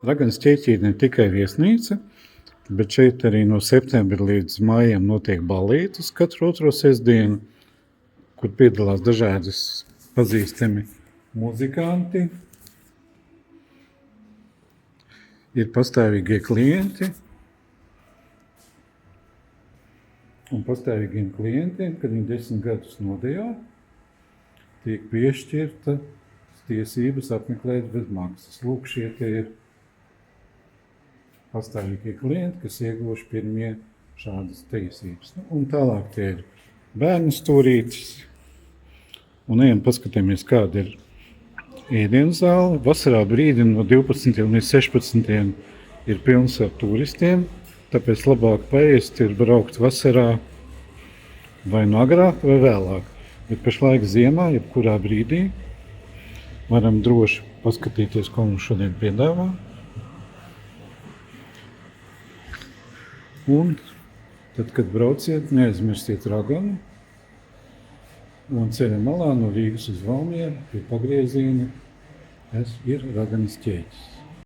Raganas ķēķī ne tikai viesnīca, bet šeit arī no septembra līdz maijam notiek ballītes katru otro sestdienu, kur piedalās dažādas pazīstami muzikanti. Ir pastāvīgie klienti. Un pastāvīgiem klientiem, kad viņi 10 gadus nodejā, tiek piešķirta tiesības apmeklēt bez maksas. Lūk, šie tie ir pastāvīgie klienti, kas ieguvuši pirmie šādas tiesības. Un tālāk tie ir bērnu stūrītes. Un ejam paskatāmies, kāda ir ēdienas zāle. Vasarā brīdi no 12 līdz 16 ir pilns ar turistiem, tāpēc labāk paēst ir braukt vasarā vai no agrāk vai vēlāk. Bet pašlaik ziemā, jebkurā brīdī, varam droši paskatīties, ko mums šodien piedāvā. Un tad, kad brauciet, neaizmirstiet Raganu. Un ceļa malā no Rīgas uz Valmieru pie pagrieziena ir Raganas ķēķis.